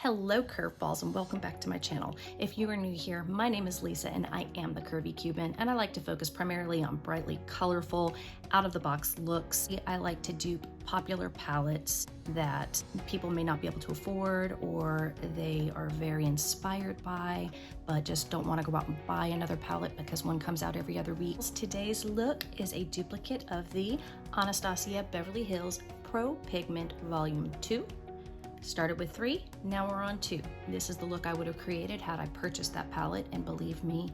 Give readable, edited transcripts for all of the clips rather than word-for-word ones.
Hello curveballs and welcome back to my channel. If you are new here, my name is Lisa and I am the Curvy Cuban, and I like to focus primarily on brightly colorful, out-of-the-box looks. I like to dupe popular palettes that people may not be able to afford, or they are very inspired by, but just don't want to go out and buy another palette because one comes out every other week. Today's look is a duplicate of the Anastasia Beverly Hills Pro Pigment Volume 2. Started with 3, now we're on 2. This is the look I would have created had I purchased that palette, and believe me,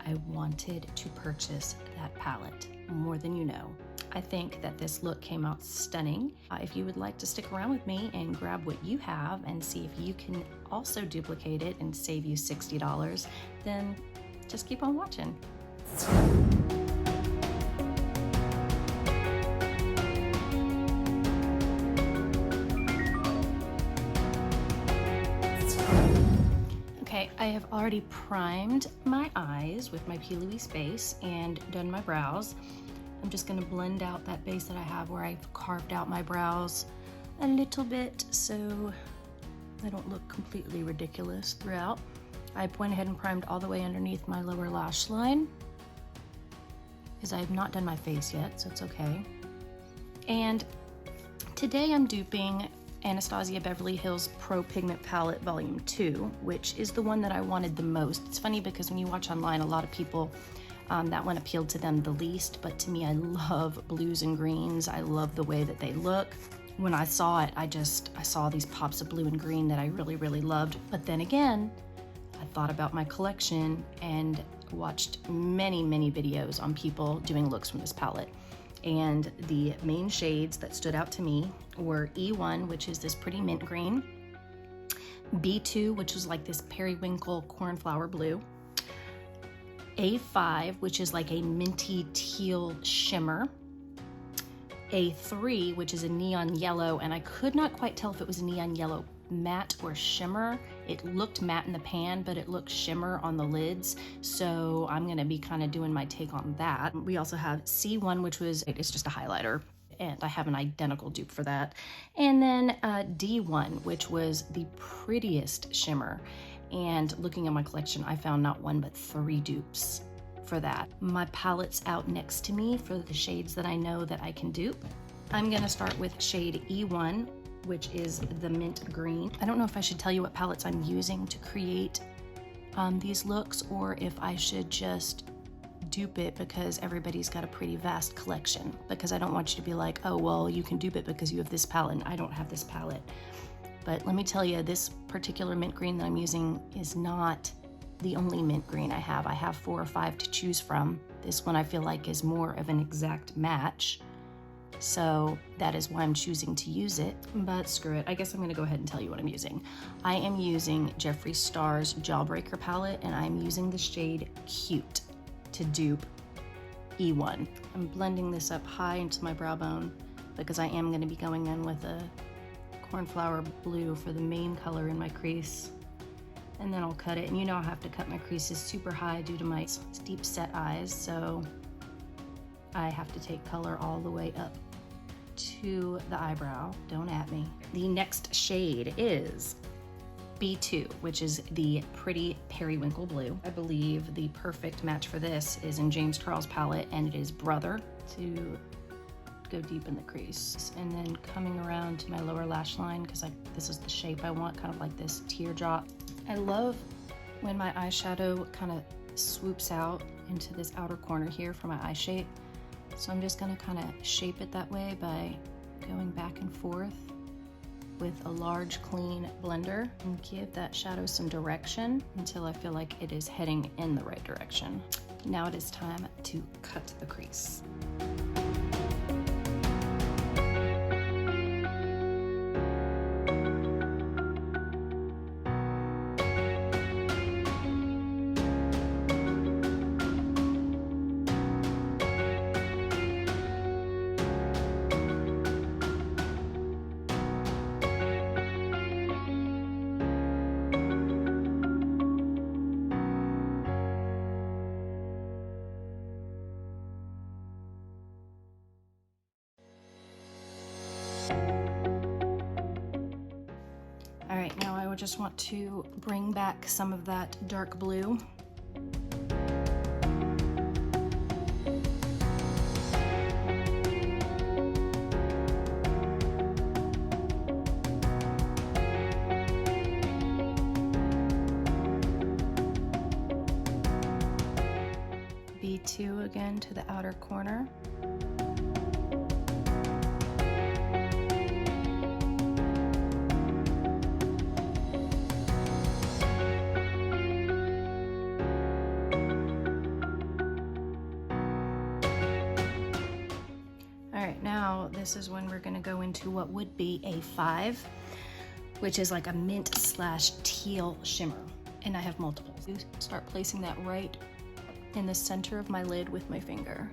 I wanted to purchase that palette more than you know. I think that this look came out stunning. If you would like to stick around with me and grab what you have and see if you can also duplicate it and save you $60, then just keep on watching. Okay, I have already primed my eyes with my P. Louise base and done my brows. I'm just gonna blend out that base that I have where I've carved out my brows a little bit so they don't look completely ridiculous throughout. I went ahead and primed all the way underneath my lower lash line because I have not done my face yet, so it's okay. And today I'm duping Anastasia Beverly Hills Pro Pigment Palette Volume 2, which is the one that I wanted the most. It's funny because when you watch online, a lot of people, that one appealed to them the least, but to me, I love blues and greens. I love the way that they look. When I saw it, I saw these pops of blue and green that I really, really loved. But then again, I thought about my collection and watched many, many videos on people doing looks from this palette. And the main shades that stood out to me were E1, which is this pretty mint green, B2, which is like this periwinkle cornflower blue, A5, which is like a minty teal shimmer, A3, which is a neon yellow, and I could not quite tell if it was a neon yellow matte or shimmer. It looked matte in the pan, but it looked shimmer on the lids, so I'm gonna be kind of doing my take on that. We also have C1, which was, it's just a highlighter, and I have an identical dupe for that. And then D1, which was the prettiest shimmer. And looking at my collection, I found not one but 3 dupes for that. My palette's out next to me for the shades that I know that I can dupe. I'm gonna start with shade E1, which is the mint green. I don't know if I should tell you what palettes I'm using to create these looks, or if I should just dupe it because everybody's got a pretty vast collection, because I don't want you to be like, oh, well, you can dupe it because you have this palette and I don't have this palette. But let me tell you, this particular mint green that I'm using is not the only mint green I have. I have 4 or 5 to choose from. This one I feel like is more of an exact match. So that is why I'm choosing to use it, but screw it. I guess I'm gonna go ahead and tell you what I'm using. I am using Jeffree Star's Jawbreaker palette, and I'm using the shade Cute to dupe E1. I'm blending this up high into my brow bone because I am gonna be going in with a cornflower blue for the main color in my crease. And then I'll cut it, and you know I have to cut my creases super high due to my deep set eyes, so I have to take color all the way up to the eyebrow. Don't at me. The next shade is B2, which is the pretty periwinkle blue. I believe the perfect match for this is in James Charles' palette, and it is Brother, to go deep in the crease. And then coming around to my lower lash line, because this is the shape I want, kind of like this teardrop. I love when my eyeshadow kind of swoops out into this outer corner here for my eye shape. So I'm just gonna kind of shape it that way by going back and forth with a large, clean blender and give that shadow some direction until I feel like it is heading in the right direction. Now it is time to cut the crease. just want to bring back some of that dark blue. B2 again to the outer corner. Now this is when we're gonna go into what would be a 5, which is like a mint slash teal shimmer. And I have multiples. Start placing that right in the center of my lid with my finger.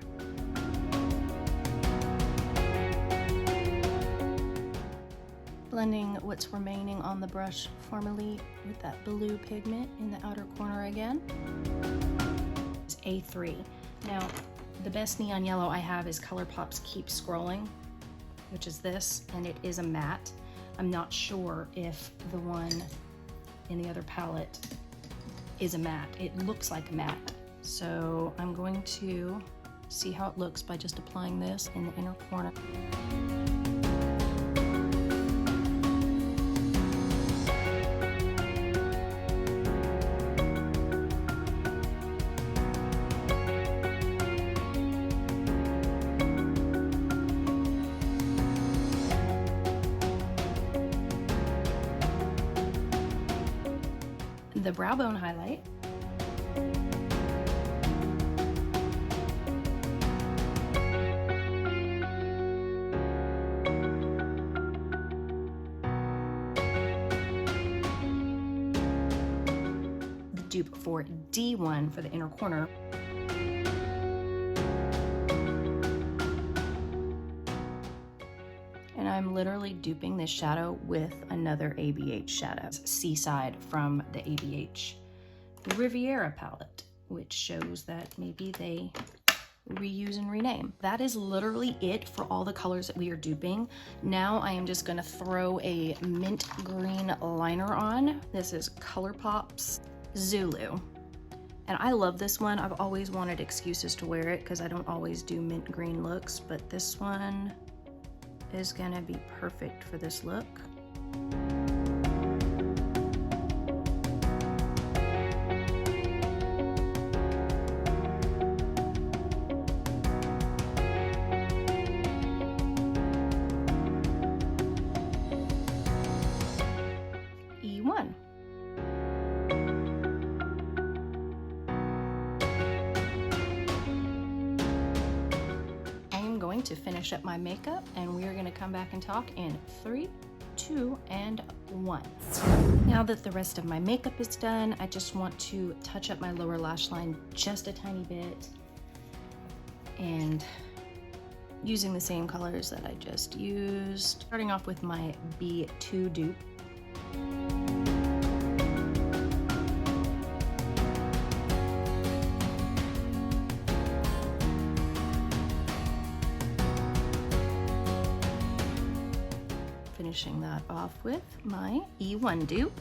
Blending what's remaining on the brush formally with that blue pigment in the outer corner again. It's A3. Now, the best neon yellow I have is ColourPop's Keep Scrolling, which is this, and it is a matte. I'm not sure if the one in the other palette is a matte. It looks like a matte. So I'm going to see how it looks by just applying this in the inner corner. The brow bone highlight. The dupe for D1 for the inner corner. And I'm literally duping this shadow with another ABH shadow. Seaside from the ABH Riviera palette, which shows that maybe they reuse and rename. That is literally it for all the colors that we are duping. Now I am just gonna throw a mint green liner on. This is ColourPop's Zulu. And I love this one. I've always wanted excuses to wear it because I don't always do mint green looks, but this one is gonna be perfect for this look. E1. To finish up my makeup, and we are going to come back and talk in 3, 2, and 1. Now that the rest of my makeup is done, I just want to touch up my lower lash line just a tiny bit, and using the same colors that I just used, starting off with my B2 dupe. Finishing that off with my E1 dupe.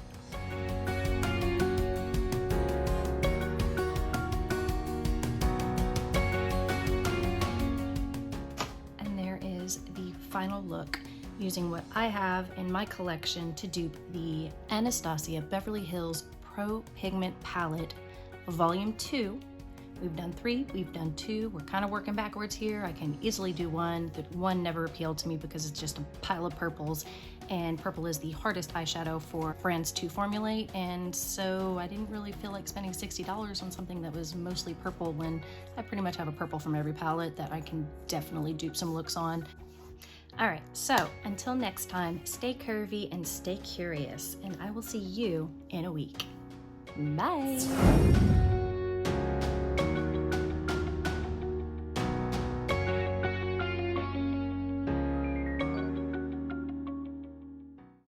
And there is the final look using what I have in my collection to dupe the Anastasia Beverly Hills Pro Pigment Palette Volume 2. We've done 3, we've done 2. We're kind of working backwards here. I can easily do 1. The 1 never appealed to me because it's just a pile of purples, and purple is the hardest eyeshadow for brands to formulate, and so I didn't really feel like spending $60 on something that was mostly purple when I pretty much have a purple from every palette that I can definitely dupe some looks on. All right, so until next time, stay curvy and stay curious, and I will see you in a week. Bye.